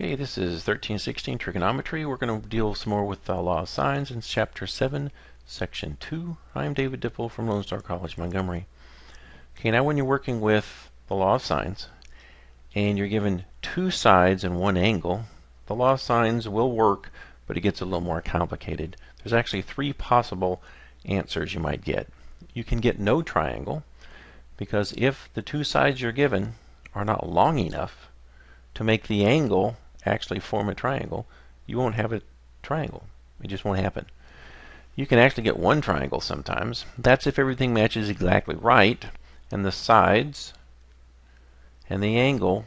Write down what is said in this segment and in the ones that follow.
Okay, this is 1316 trigonometry. We're going to deal some more with the law of sines in Chapter 7, Section 2. I'm David Dipple from Lone Star College, Montgomery. Okay, now when you're working with the law of sines and you're given two sides and one angle, the law of sines will work, but it gets a little more complicated. There's actually three possible answers you might get. You can get no triangle, because if the two sides you're given are not long enough to make the angle actually form a triangle, you won't have a triangle. It just won't happen. You can actually get one triangle sometimes. That's if everything matches exactly right and the sides and the angle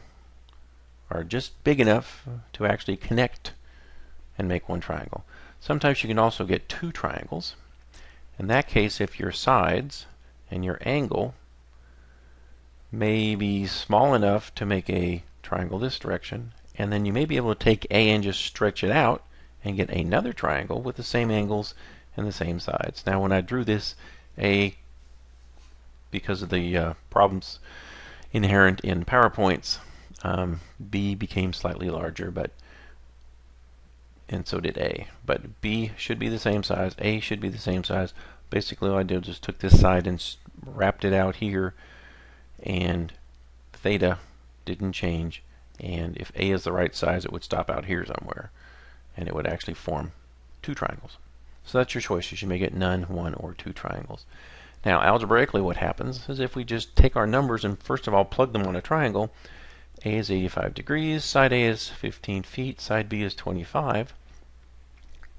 are just big enough to actually connect and make one triangle. Sometimes you can also get two triangles. In that case, if your sides and your angle may be small enough to make a triangle this direction, and then you may be able to take A and just stretch it out and get another triangle with the same angles and the same sides. Now when I drew this, A, because of the problems inherent in PowerPoints, B became slightly larger, and so did A. But B should be the same size, A should be the same size. Basically all I did was just took this side and wrapped it out here, and theta didn't change, and if A is the right size, it would stop out here somewhere, and it would actually form two triangles. So that's your choices. You may get none, one, or two triangles. Now algebraically what happens is if we just take our numbers and first of all plug them on a triangle, A is 85 degrees, side A is 15 feet, side B is 25.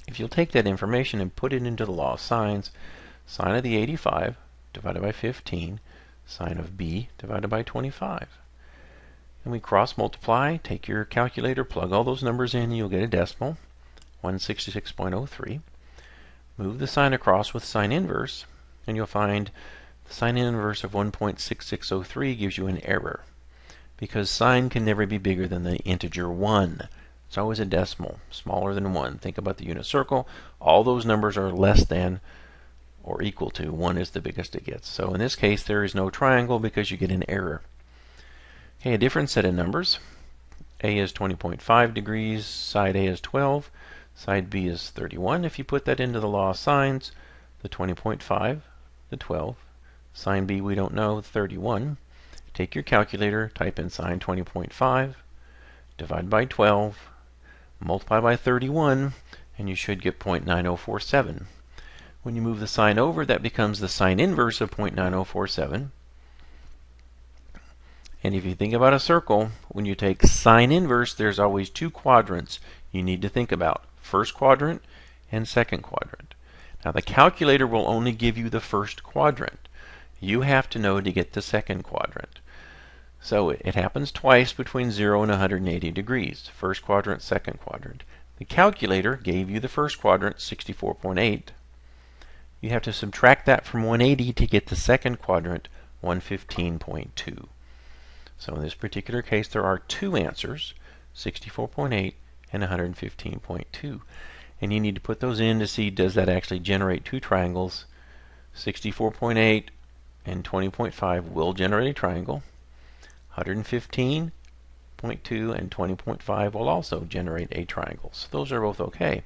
If you'll take that information and put it into the law of sines, sine of the 85 divided by 15, sine of B divided by 25. And we cross multiply, take your calculator, plug all those numbers in, you'll get a decimal, 166.03. Move the sign across with sine inverse, and you'll find the sine inverse of 1.6603 gives you an error, because sine can never be bigger than the integer 1. It's always a decimal, smaller than 1. Think about the unit circle. All those numbers are less than or equal to 1 is the biggest it gets. So in this case, there is no triangle because you get an error. Okay, a different set of numbers. A is 20.5 degrees, side A is 12, side B is 31. If you put that into the law of sines, the 20.5, the 12, sine B we don't know, 31. Take your calculator, type in sine 20.5, divide by 12, multiply by 31, and you should get 0.9047. When you move the sign over, that becomes the sine inverse of 0.9047. And if you think about a circle, when you take sine inverse, there's always two quadrants you need to think about. First quadrant and second quadrant. Now the calculator will only give you the first quadrant. You have to know to get the second quadrant. So it happens twice between 0 and 180 degrees. First quadrant, second quadrant. The calculator gave you the first quadrant, 64.8. You have to subtract that from 180 to get the second quadrant, 115.2. So in this particular case, there are two answers, 64.8 and 115.2. And you need to put those in to see, does that actually generate two triangles? 64.8 and 20.5 will generate a triangle. 115.2 and 20.5 will also generate a triangle. So those are both okay.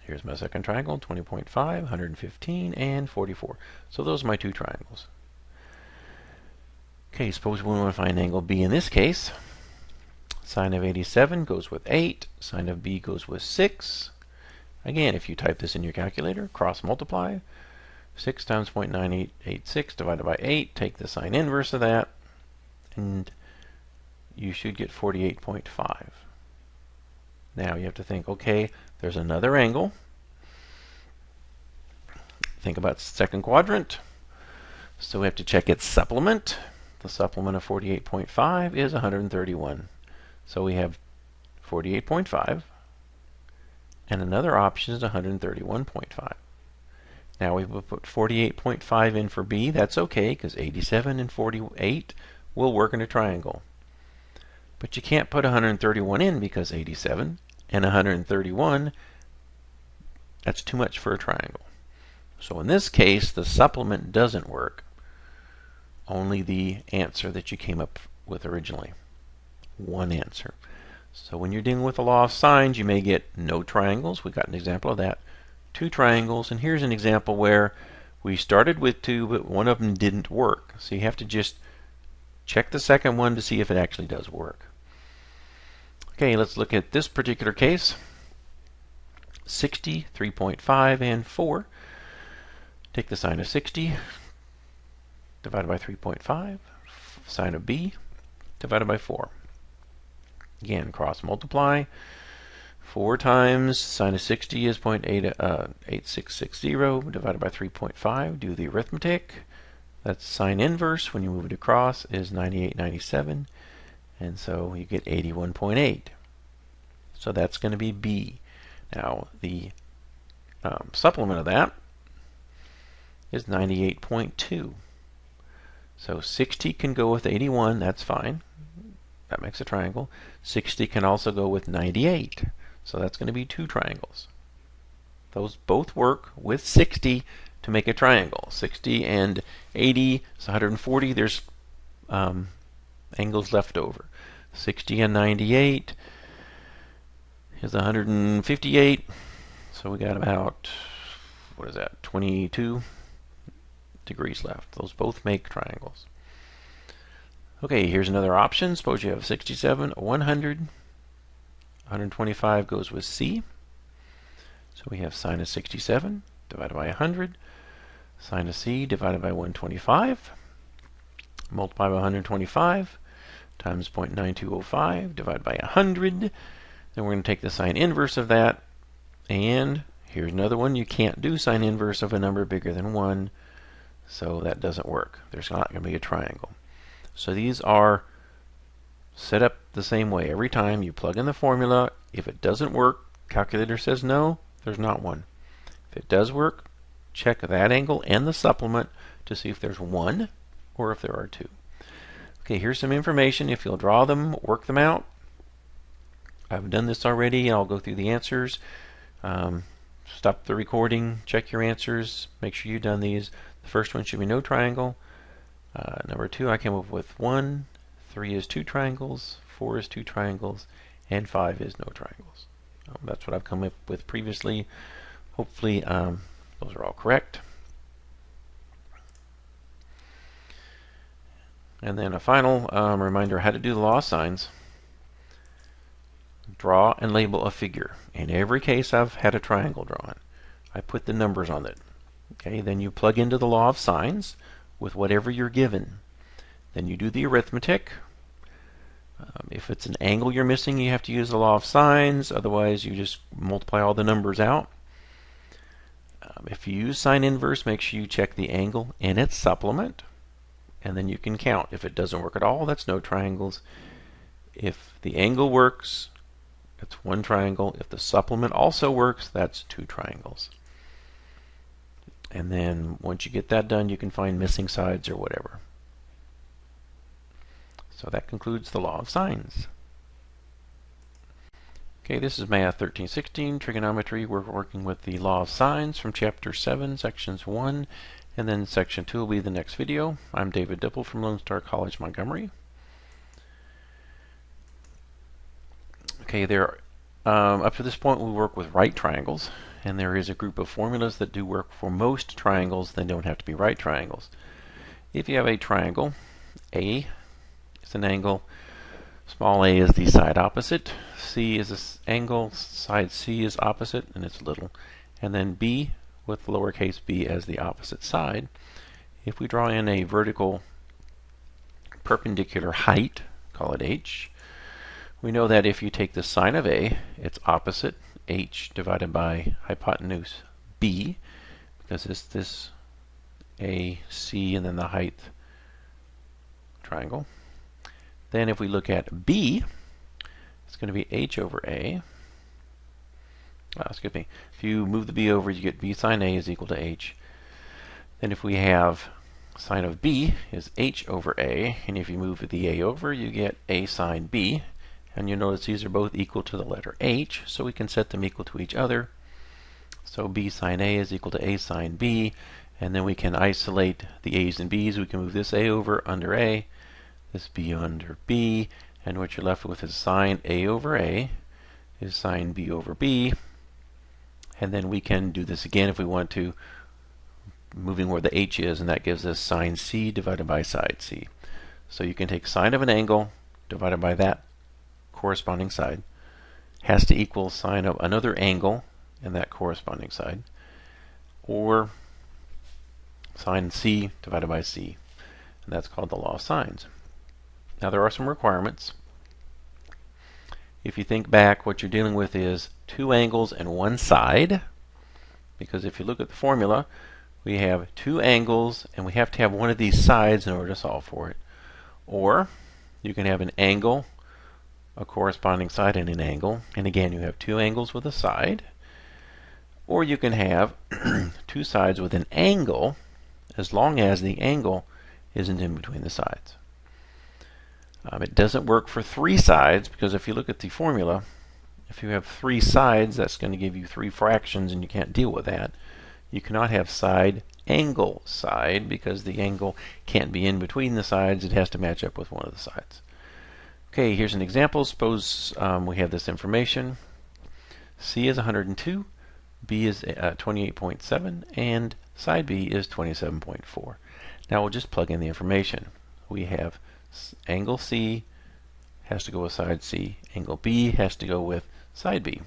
Here's my second triangle, 20.5, 115, and 44. So those are my two triangles. Okay, suppose we want to find angle B in this case. Sine of 87 goes with 8. Sine of B goes with 6. Again, if you type this in your calculator, cross multiply. 6 times 0.9886 divided by 8. Take the sine inverse of that, and you should get 48.5. Now you have to think, okay, there's another angle. Think about second quadrant. So we have to check its supplement. The supplement of 48.5 is 131. So we have 48.5, and another option is 131.5. Now we will put 48.5 in for B. That's okay, because 87 and 48 will work in a triangle. But you can't put 131 in because 87 and 131, that's too much for a triangle. So in this case, the supplement doesn't work. only the answer that you came up with originally. One answer. So when you're dealing with the law of sines, you may get no triangles. We got an example of that. Two triangles, and here's an example where we started with two, but one of them didn't work. So you have to just check the second one to see if it actually does work. Okay, let's look at this particular case. 60, 3.5, and 4. Take the sine of 60 divided by 3.5, sine of b divided by 4. Again, cross multiply. 4 times sine of 60 is 0.8660 divided by 3.5. Do the arithmetic. That's sine inverse when you move it across is 9897. And so you get 81.8. So that's going to be B. Now the supplement of that is 98.2. So 60 can go with 81. That's fine. That makes a triangle. 60 can also go with 98. So that's going to be 2 triangles. Those both work with 60 to make a triangle. 60 and 80 is 140. There's angles left over. 60 and 98 is 158. So we got about, what is that, 22 degrees left. Those both make triangles. Okay, here's another option. Suppose you have 67, 100. 125 goes with C. So we have sine of 67 divided by 100. Sine of C divided by 125. Multiply by 125 times 0.9205 divided by 100. Then we're going to take the sine inverse of that. And here's another one. You can't do sine inverse of a number bigger than 1. So that doesn't work. There's not going to be a triangle. So these are set up the same way. Every time you plug in the formula, if it doesn't work, calculator says no, there's not one. If it does work, check that angle and the supplement to see if there's one or if there are 2. Okay, here's some information. If you'll draw them, work them out. I've done this already. I'll go through the answers. Stop the recording, check your answers, make sure you've done these. The first one should be no triangle. Number 2, I came up with 1. 3 is 2 triangles. 4 is 2 triangles. And 5 is no triangles. That's what I've come up with previously. Hopefully those are all correct. And then a final reminder how to do the law of sines. Draw and label a figure. In every case I've had a triangle drawn. I put the numbers on it. Okay, then you plug into the law of sines with whatever you're given. Then you do the arithmetic. If it's an angle you're missing, you have to use the law of sines. Otherwise, you just multiply all the numbers out. If you use sine inverse, make sure you check the angle and its supplement. And then you can count. If it doesn't work at all, that's no triangles. If the angle works, that's 1 triangle. If the supplement also works, that's 2 triangles. And then once you get that done, you can find missing sides or whatever. So that concludes the law of sines. Okay, this is Math 1316, Trigonometry. We're working with the law of sines from Chapter 7, Sections 1, and then Section 2 will be the next video. I'm David Dipple from Lone Star College, Montgomery. Okay, up to this point we work with right triangles, and there is a group of formulas that do work for most triangles. They don't have to be right triangles. If you have a triangle, A is an angle, small a is the side opposite, C is this angle, side C is opposite, and it's little, and then B with lowercase b as the opposite side. If we draw in a vertical perpendicular height, call it h, we know that if you take the sine of A, it's opposite h divided by hypotenuse b, because it's this A, C, and then the height triangle. Then if we look at B, it's going to be h over A. Excuse me. If you move the b over, you get b sine A is equal to h. Then if we have sine of b is h over A, and if you move the a over, you get a sine b. And you notice these are both equal to the letter h, so we can set them equal to each other. So b sine A is equal to a sine b, And then we can isolate the a's and b's. We can move this a over under a, this b under b, and what you're left with is sine a over a is sine b over b. And then we can do this again if we want to, moving where the h is, and that gives us sine c divided by side c. So you can take sine of an angle divided by that corresponding side has to equal sine of another angle in that corresponding side, or sine c divided by c. And that's called the law of sines. Now there are some requirements. If you think back, what you're dealing with is two angles and one side, because if you look at the formula, we have two angles and we have to have one of these sides in order to solve for it. Or you can have an angle, a corresponding side, and an angle, and again you have two angles with a side. Or you can have two sides with an angle as long as the angle isn't in between the sides. It doesn't work for three sides, because if you look at the formula, if you have three sides, that's going to give you three fractions, and you can't deal with that. You cannot have side, angle, side, because the angle can't be in between the sides. It has to match up with one of the sides. Okay, here's an example. Suppose we have this information. C is 102, B is 28.7, and side B is 27.4. Now we'll just plug in the information. We have angle C has to go with side C. Angle B has to go with side B.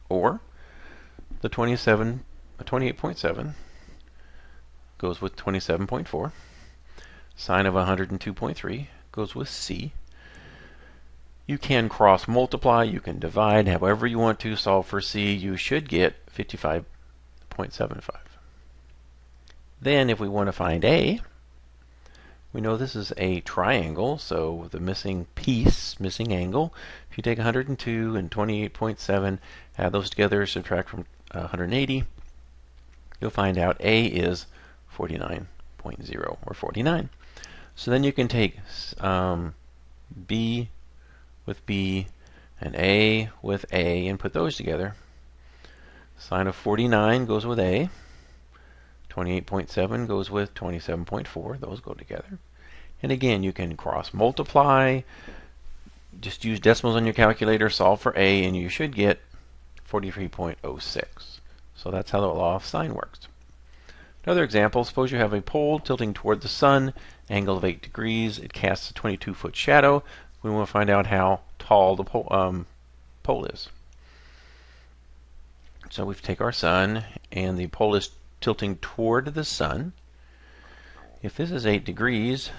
Or the 28.7 goes with 27.4. Sine of 102.3 goes with C. You can cross multiply, you can divide, however you want to solve for C. You should get 55.75. Then if we want to find A, we know this is a triangle, so the missing piece, missing angle, if you take 102 and 28.7, add those together, subtract from 180, you'll find out A is 49.0, or 49. So then you can take B with B and A with A and put those together. Sine of 49 goes with A. 28.7 goes with 27.4. Those go together. And again, you can cross multiply. Just use decimals on your calculator, solve for A, and you should get 43.06. So that's how the law of sine works. Another example, suppose you have a pole tilting toward the sun, angle of 8 degrees. It casts a 22-foot shadow. We want to find out how tall the pole is. So we take our sun, and the pole is tilting toward the sun. If this is 8 degrees,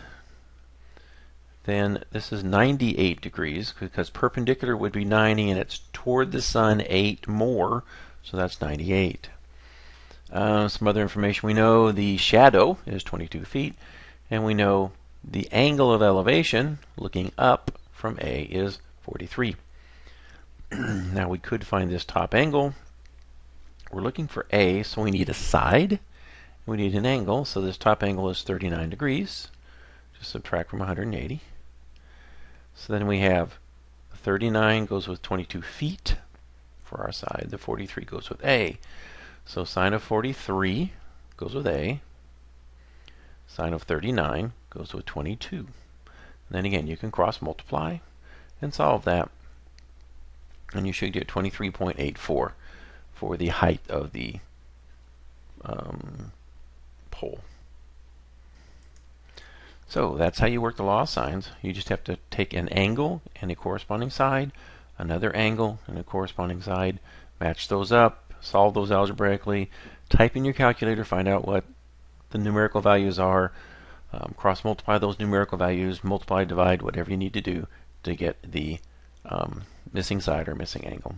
then this is 98 degrees, because perpendicular would be 90 and it's toward the sun 8 more, so that's 98. Some other information. We know the shadow is 22 feet, and we know the angle of elevation looking up from A is 43. Now we could find this top angle. We're looking for A, so we need a side. We need an angle, so this top angle is 39 degrees. Just subtract from 180. So then we have 39 goes with 22 feet for our side. The 43 goes with A. So sine of 43 goes with A. Sine of 39 goes with 22. And then again, you can cross multiply and solve that. And you should get 23.84 for the height of the pole. So that's how you work the law of sines. You just have to take an angle and a corresponding side, another angle and a corresponding side, match those up, solve those algebraically, type in your calculator, find out what the numerical values are, cross multiply those numerical values, multiply, divide, whatever you need to do to get the missing side or missing angle.